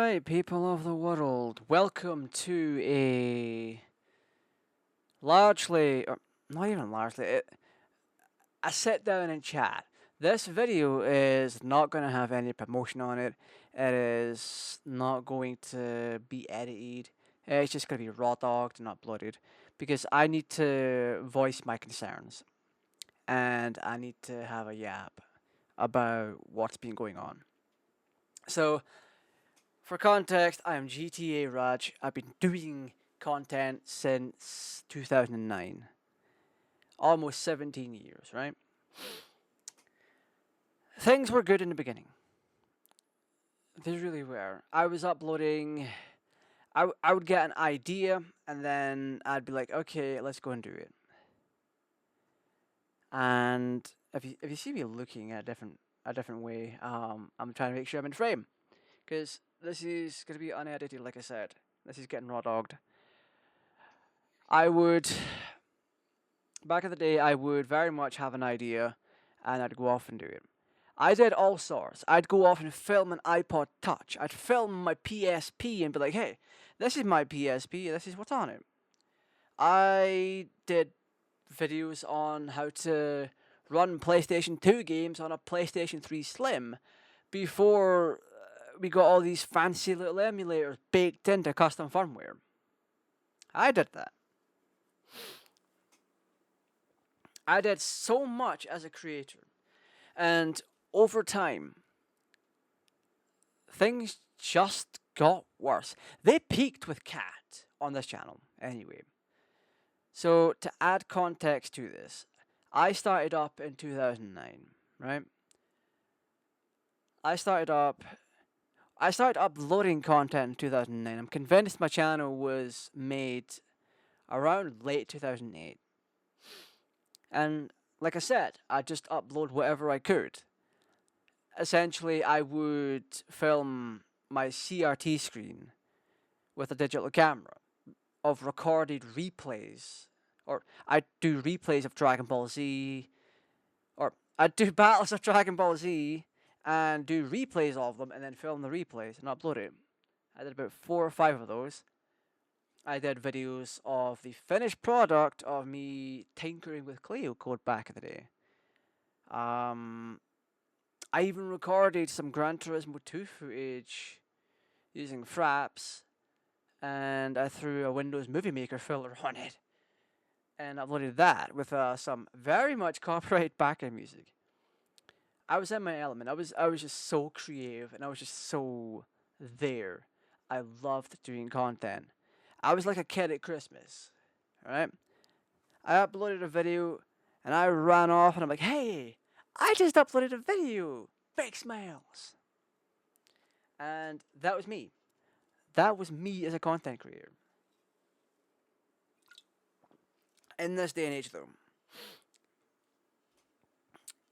Alright, people of the world, welcome to a largely, or not even largely, a sit down and chat. This video is not going to have any promotion on it. It is not going to be edited. It's just going to be raw dogged and uploaded because I need to voice my concerns and I need to have a yap about what's been going on. So, for context, I am GTAraj. I've been doing content since 2009. Almost 17 years, right? Things were good in the beginning. They really were. I was uploading. I would get an idea and then I'd be like, okay, let's go and do it. And if you see me looking at a different way, I'm trying to make sure I'm in frame because this is gonna be unedited, like I said. This is getting raw dogged. Back in the day, I would very much have an idea and I'd go off and do it. I did all sorts. I'd go off and film an iPod Touch. I'd film my PSP and be like, hey, this is my PSP, this is what's on it. I did videos on how to run PlayStation 2 games on a PlayStation 3 Slim before we got all these fancy little emulators baked into custom firmware. I did that. I did so much as a creator. And over time, things just got worse. They peaked with Cat on this channel, anyway. So, to add context to this, I started up in 2009, right? I started uploading content in 2009. I'm convinced my channel was made around late 2008. And like I said, I just upload whatever I could. Essentially, I would film my CRT screen with a digital camera of recorded replays. Or I'd do replays of Dragon Ball Z. Or I'd do battles of Dragon Ball Z and do replays of them and then film the replays and upload it. I did about 4 or 5 of those. I did videos of the finished product of me tinkering with Clio code back in the day. I even recorded some Gran Turismo 2 footage using Fraps, and I threw a Windows Movie Maker filter on it, and uploaded that with some very much copyright background music. I was in my element. I was just so creative, and I was just so there. I loved doing content. I was like a kid at Christmas, right? I uploaded a video and I ran off and I'm like, hey, I just uploaded a video. Big smiles. And that was me. That was me as a content creator. In this day and age, though,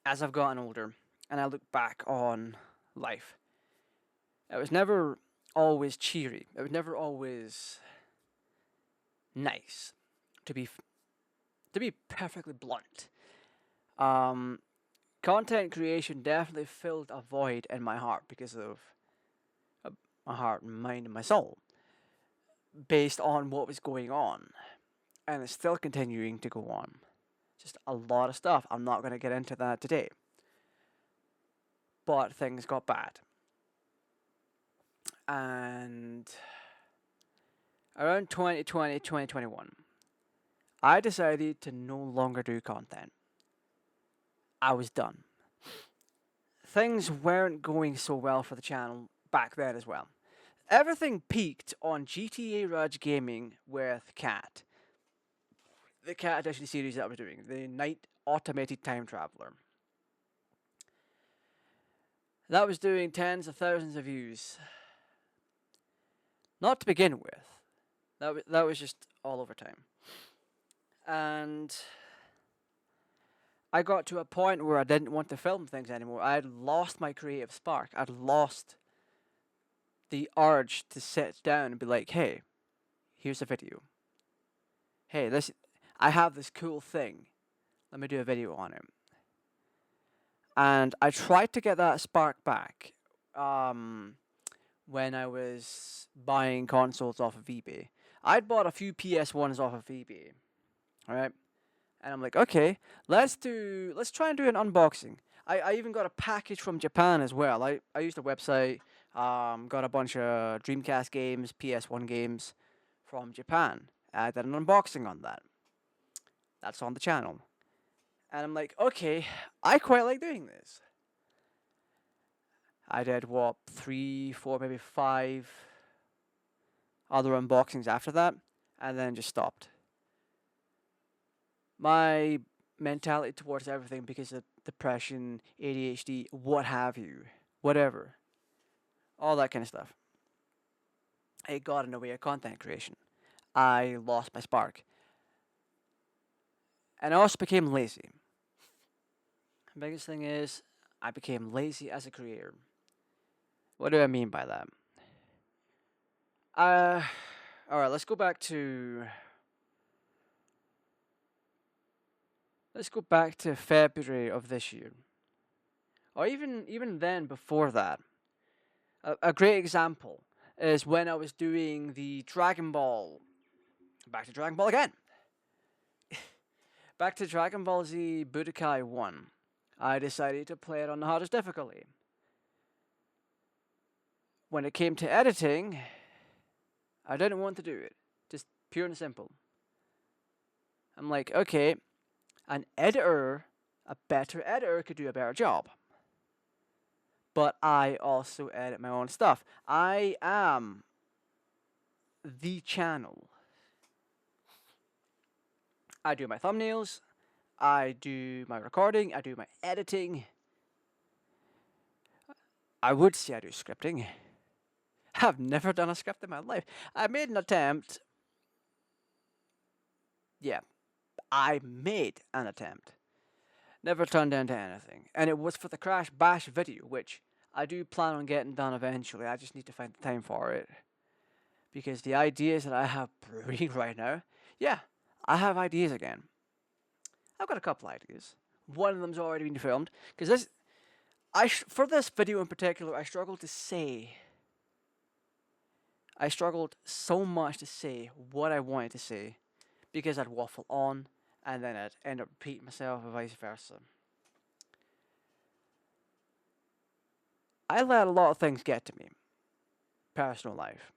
as I've gotten older and I look back on life, it was never always cheery. It was never always nice, to be perfectly blunt. Content creation definitely filled a void in my heart because of my heart, and mind, and my soul, based on what was going on, and it's still continuing to go on. Just a lot of stuff. I'm not going to get into that today, but things got bad, and around 2020, 2021, I decided to no longer do content. I was done. Things weren't going so well for the channel back then as well. Everything peaked on GTArajgaming with Cat. The Cat Edition series that I was doing. The Night Automated Time Traveler. That was doing tens of thousands of views. Not to begin with. That was just all over time. And I got to a point where I didn't want to film things anymore. I had lost my creative spark. I'd lost the urge to sit down and be like, hey, here's a video. Hey, I have this cool thing. Let me do a video on it. And I tried to get that spark back when I was buying consoles off of eBay. I'd bought a few PS1s off of eBay, alright? And I'm like, okay, let's try and do an unboxing. I even got a package from Japan as well. I used a website, got a bunch of Dreamcast games, PS1 games from Japan. I did an unboxing on that. That's on the channel. And I'm like, okay, I quite like doing this. I did what, 3, 4, maybe 5 other unboxings after that, and then just stopped. My mentality towards everything, because of depression, ADHD, what have you, whatever, all that kind of stuff, it got in the way of content creation. I lost my spark. And I also became lazy. The biggest thing is, I became lazy as a creator. What do I mean by that? Alright, let's go back to February of this year. Or even then before that. A great example is when I was doing the Dragon Ball. Back to Dragon Ball again. Back to Dragon Ball Z Budokai 1. I decided to play it on the hardest difficulty. When it came to editing, I didn't want to do it. Just pure and simple. I'm like, okay, a better editor could do a better job. But I also edit my own stuff. I am the channel. I do my thumbnails, I do my recording, I do my editing. I would say I do scripting. I've never done a script in my life. I made an attempt. Yeah, I made an attempt. Never turned into anything. And it was for the Crash Bash video, which I do plan on getting done eventually. I just need to find the time for it. Because the ideas that I have brewing right now, yeah, I have ideas again. I've got a couple ideas. One of them's already been filmed. Because for this video in particular, I struggled so much to say what I wanted to say, because I'd waffle on, and then I'd end up repeating myself, or vice versa. I let a lot of things get to me. Personal life.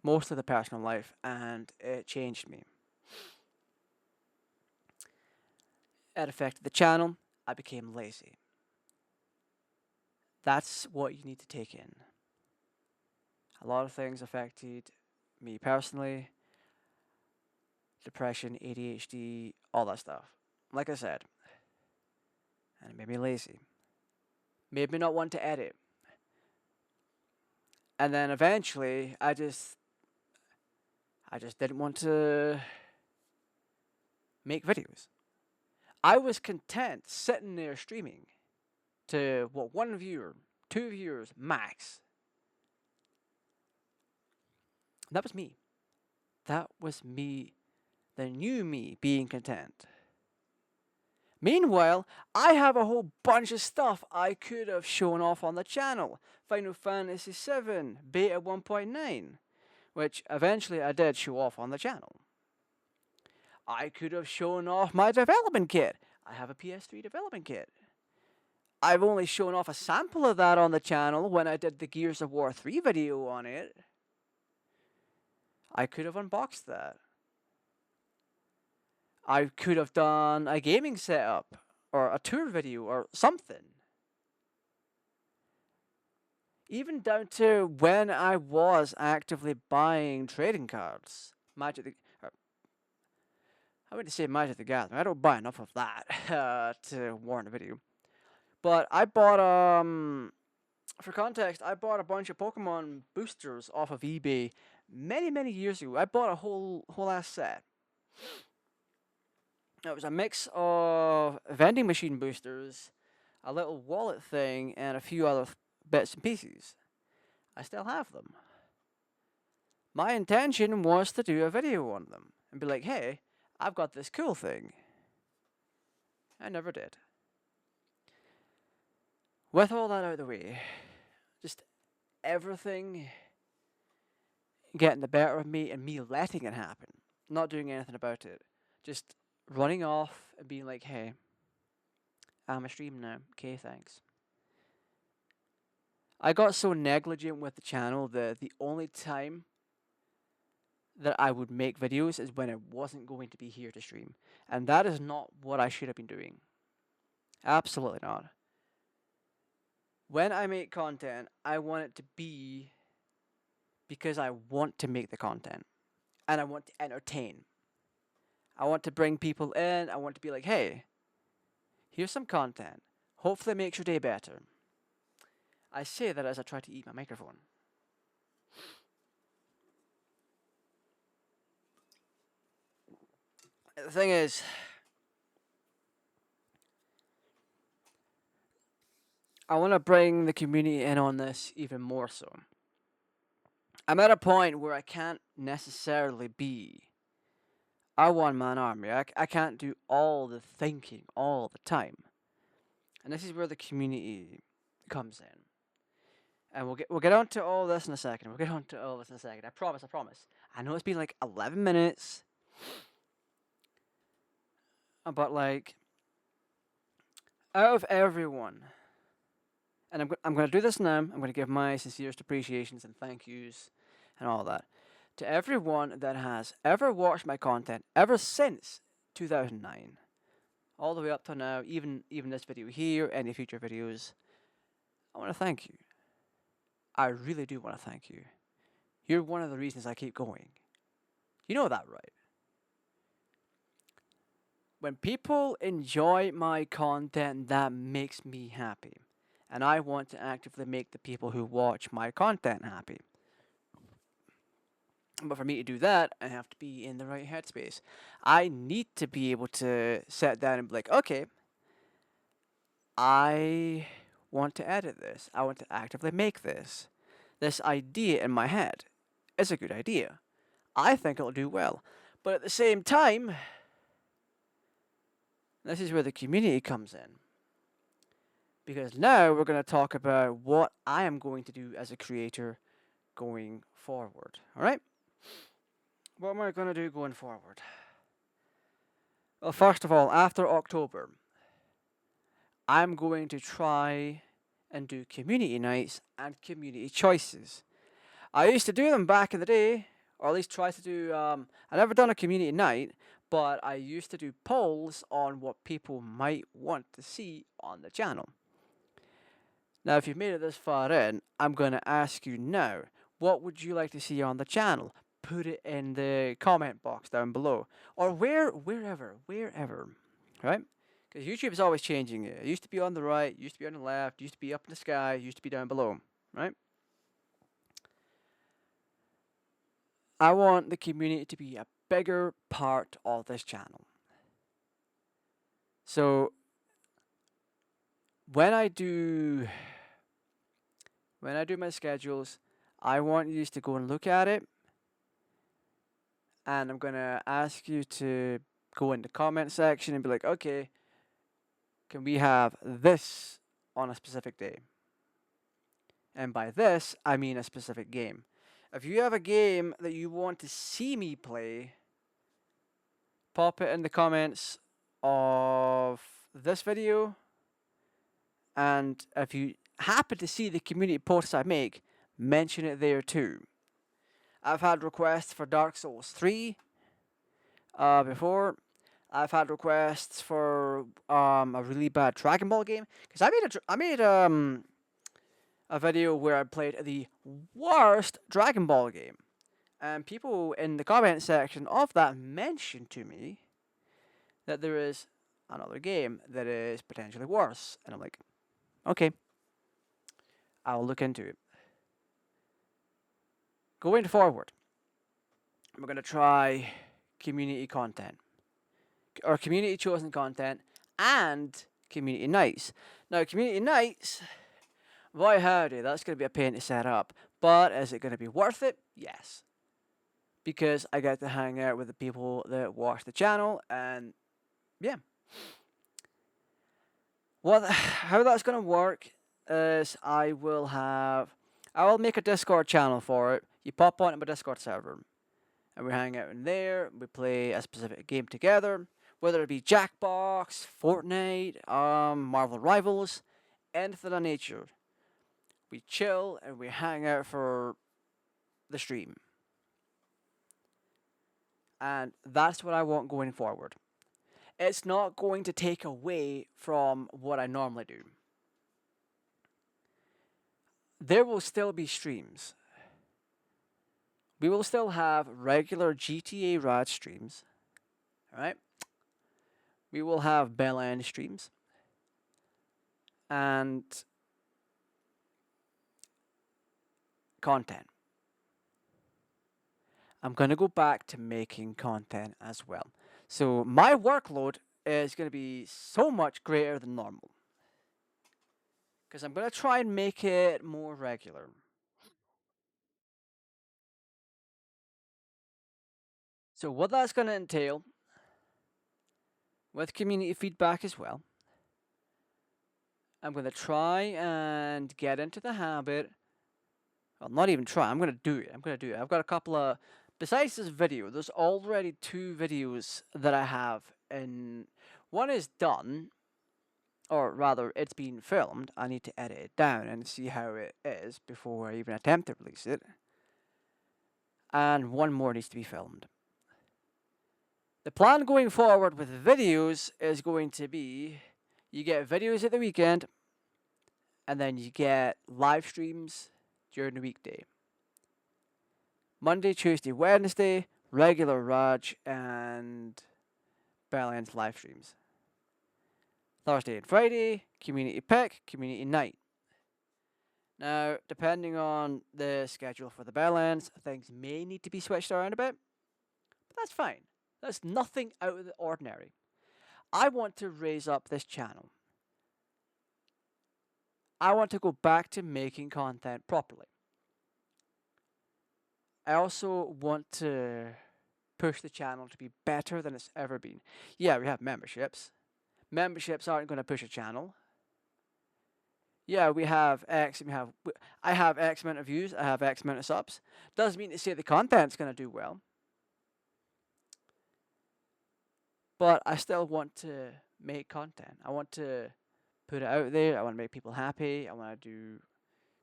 Most of the personal life, and it changed me. It affected the channel. I became lazy. That's what you need to take in. A lot of things affected me personally. Depression, ADHD, all that stuff. Like I said. And it made me lazy. Made me not want to edit. And then eventually, I just didn't want to make videos. I was content sitting there streaming to, what, 1 viewer, 2 viewers max. That was me. That was me, the new me, being content. Meanwhile, I have a whole bunch of stuff I could have shown off on the channel. Final Fantasy VII, Beta 1.9, which eventually I did show off on the channel. I could have shown off my development kit. I have a PS3 development kit. I've only shown off a sample of that on the channel when I did the Gears of War 3 video on it. I could have unboxed that. I could have done a gaming setup, or a tour video, or something. Even down to when I was actively buying trading cards. I wouldn't say Magic the Gathering. I don't buy enough of that to warrant a video. But I bought, for context, I bought a bunch of Pokemon boosters off of eBay many, many years ago. I bought a whole ass set. It was a mix of vending machine boosters, a little wallet thing, and a few other bits and pieces. I still have them. My intention was to do a video on them and be like, hey, I've got this cool thing. I never did. With all that out of the way, just everything getting the better of me and me letting it happen, not doing anything about it, just running off and being like, hey, I'm a stream now. Okay, thanks. I got so negligent with the channel that the only time that I would make videos is when I wasn't going to be here to stream. And that is not what I should have been doing. Absolutely not. When I make content, I want it to be because I want to make the content. And I want to entertain. I want to bring people in. I want to be like, hey, here's some content. Hopefully it makes your day better. I say that as I try to eat my microphone. The thing is, I want to bring the community in on this even more so. I'm at a point where I can't necessarily be a one-man army. I can't do all the thinking all the time. And this is where the community comes in. And we'll get on to all this in a second. I promise. I know it's been like 11 minutes. But like, out of everyone, and I'm going to do this now. I'm going to give my sincerest appreciations and thank yous and all that to everyone that has ever watched my content ever since 2009, all the way up to now, even this video here, any future videos. I want to thank you. I really do want to thank you. You're one of the reasons I keep going. You know that, right? When people enjoy my content, that makes me happy. And I want to actively make the people who watch my content happy. But for me to do that, I have to be in the right headspace. I need to be able to sit down and be like, okay, I want to edit this. I want to actively make this. This idea in my head is a good idea. I think it'll do well. But at the same time, this is where the community comes in. Because now we're going to talk about what I am going to do as a creator going forward. Alright? What am I going to do going forward? Well, first of all, after October, I'm going to try and do community nights and community choices. I used to do them back in the day, or at least try to do. I never done a community night, but I used to do polls on what people might want to see on the channel. Now, if you've made it this far in, I'm going to ask you now, what would you like to see on the channel? Put it in the comment box down below, or wherever, right? Because YouTube is always changing it. It used to be on the right, used to be on the left, used to be up in the sky, used to be down below, right? I want the community to be a bigger part of this channel. So when I do my schedules, I want you to go and look at it. And I'm going to ask you to go in the comment section and be like, okay, can we have this on a specific day? And by this, I mean a specific game. If you have a game that you want to see me play, pop it in the comments of this video. And if you happen to see the community posts I make, mention it there too. I've had requests for Dark Souls 3 before. I've had requests for a really bad Dragon Ball game, because I made a video where I played the worst Dragon Ball game, and people in the comment section of that mentioned to me that there is another game that is potentially worse, and I'm like, okay, I'll look into it. Going forward, we're going to try community content, or community chosen content, and community nights. Now, community nights, boy howdy, that's going to be a pain to set up. But is it going to be worth it? Yes. Because I get to hang out with the people that watch the channel, and yeah. How that's going to work is I will have I will make a Discord channel for it. You pop onto my Discord server, and we hang out in there. We play a specific game together, whether it be Jackbox, Fortnite, Marvel Rivals, anything of nature. We chill and we hang out for the stream. And that's what I want going forward. It's not going to take away from what I normally do. There will still be streams. We will still have regular GTA Raj streams. Alright? We will have Bell End streams. And content. I'm going to go back to making content as well. So my workload is going to be so much greater than normal. Because I'm going to try and make it more regular. So what that's going to entail, with community feedback as well, I'm going to try and get into the habit. Well, not even try. I'm going to do it. I've got a couple of... Besides this video, there's already 2 videos that I have. And one is done. Or rather, it's been filmed. I need to edit it down and see how it is before I even attempt to release it. And one more needs to be filmed. The plan going forward with videos is going to be, you get videos at the weekend, and then you get live streams during the weekday. Monday, Tuesday, Wednesday, regular Raj and Bellend's live streams. Thursday and Friday, community pick, community night. Now, depending on the schedule for the Bellends, things may need to be switched around a bit, but that's fine. That's nothing out of the ordinary. I want to raise up this channel. I want to go back to making content properly. I also want to push the channel to be better than it's ever been. Yeah, we have memberships. Memberships aren't going to push a channel. Yeah, I have X amount of views, I have X amount of subs. Doesn't mean to say the content's going to do well. But I still want to make content. I want to put it out there. I want to make people happy. I want to do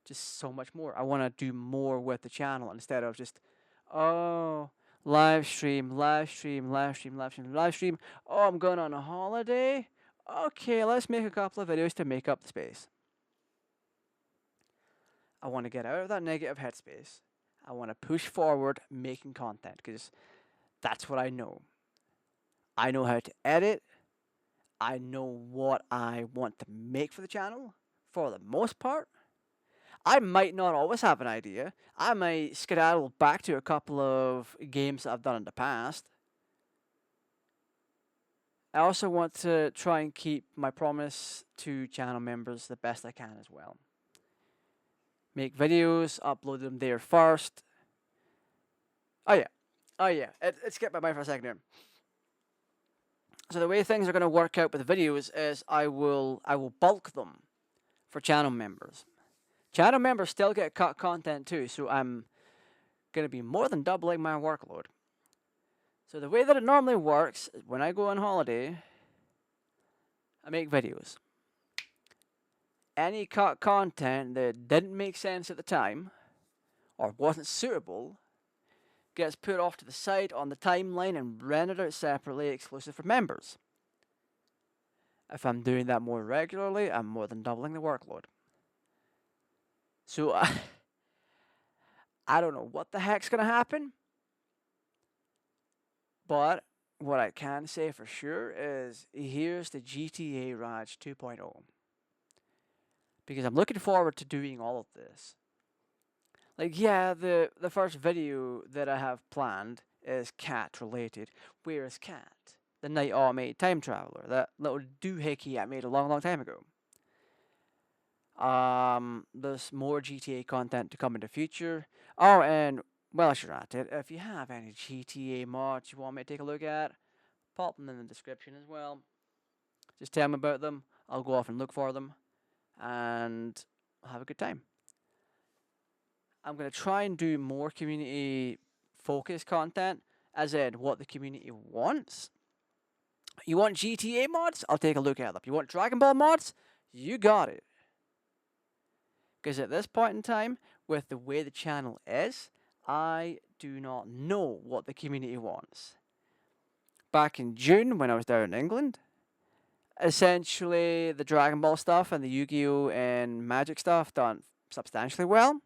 just so much more. I want to do more with the channel instead of just, oh, live stream. Oh, I'm going on a holiday. Okay, let's make a couple of videos to make up the space. I want to get out of that negative headspace. I want to push forward making content because that's what I know. I know how to edit. I know what I want to make for the channel for the most part. I might not always have an idea. I might skedaddle back to a couple of games that I've done in the past. I also want to try and keep my promise to channel members the best I can as well. Make videos, upload them there first. Oh yeah, it skipped my mind for a second here. So the way things are going to work out with videos is I will bulk them for channel members. Channel members still get cut content too, so I'm going to be more than doubling my workload. So the way that it normally works is when I go on holiday, I make videos. Any cut content that didn't make sense at the time or wasn't suitable gets put off to the side on the timeline and rendered out separately, exclusive for members. If I'm doing that more regularly, I'm more than doubling the workload. So I don't know what the heck's going to happen, but what I can say for sure is here's the GTA Raj 2.0. Because I'm looking forward to doing all of this. Like, yeah, the first video that I have planned is cat related. Where is Cat? The Night Automated Time Traveler, that little doohickey I made a long time ago. There's more GTA content to come in the future. Oh, and while you're at it, if you have any GTA mods you want me to take a look at, pop them in the description as well. Just tell me about them. I'll go off and look for them, and I'll have a good time. I'm going to try and do more community focused content, as in what the community wants. You want GTA mods? I'll take a look at them. You want Dragon Ball mods? You got it. Because at this point in time, with the way the channel is, I do not know what the community wants. Back in June, when I was down in England, essentially the Dragon Ball stuff and the Yu-Gi-Oh! And Magic stuff done substantially well.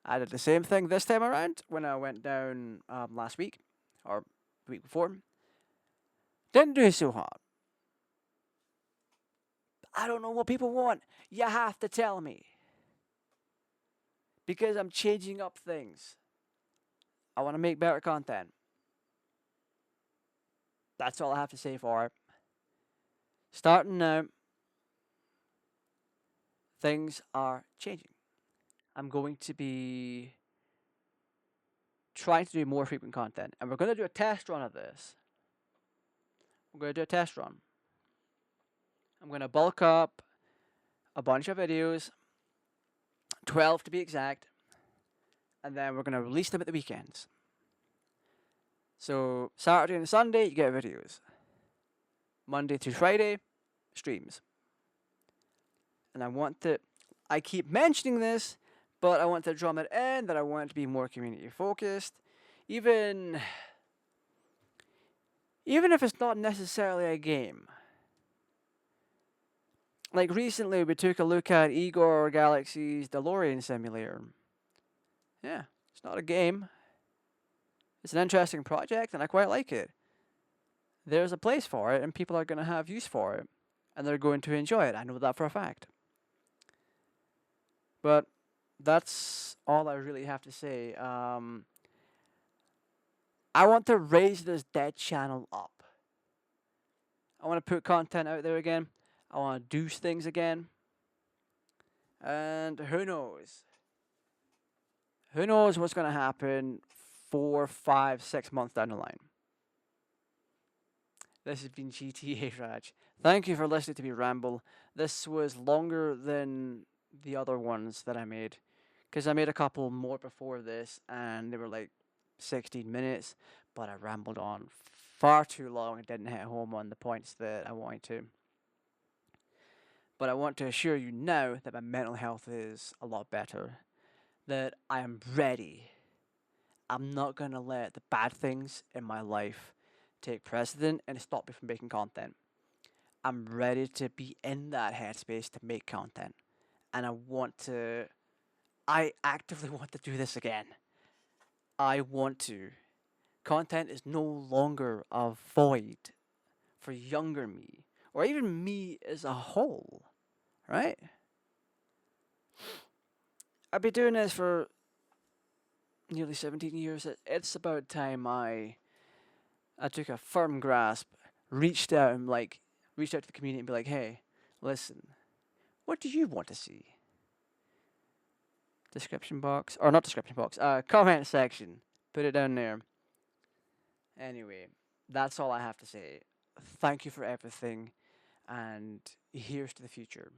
I did the same thing this time around when I went down last week, or the week before. Didn't do so hot. I don't know what people want. You have to tell me. Because I'm changing up things. I want to make better content. That's all I have to say for it. Starting now, things are changing. I'm going to be trying to do more frequent content. And we're going to do a test run of this. We're going to do a test run. I'm going to bulk up a bunch of videos, 12 to be exact, and then we're going to release them at the weekends. So Saturday and Sunday, you get videos. Monday through Friday, streams. And I keep mentioning this, but I want to drum it in that I want it to be more community focused. Even if it's not necessarily a game. Like recently, we took a look at Igor Galaxy's DeLorean Simulator. Yeah, it's not a game. It's an interesting project, and I quite like it. There's a place for it, and people are going to have use for it. And they're going to enjoy it. I know that for a fact. But that's all I really have to say. I want to raise this dead channel up. I want to put content out there again. I want to do things again. And who knows? Who knows what's going to happen 4, 5, 6 months down the line. This has been GTA Raj. Thank you for listening to me ramble. This was longer than the other ones that I made. Because I made a couple more before this, and they were like 16 minutes. But I rambled on far too long and didn't hit home on the points that I wanted to. But I want to assure you now that my mental health is a lot better. That I am ready. I'm not going to let the bad things in my life take precedent and stop me from making content. I'm ready to be in that headspace to make content. And I actively want to do this again. I want to. Content is no longer a void for younger me, or even me as a whole, right? I've been doing this for nearly 17 years. It's about time I took a firm grasp, reached out to the community and be like, hey, listen, what do you want to see? Comment section. Put it down there. Anyway, that's all I have to say. Thank you for everything, and here's to the future.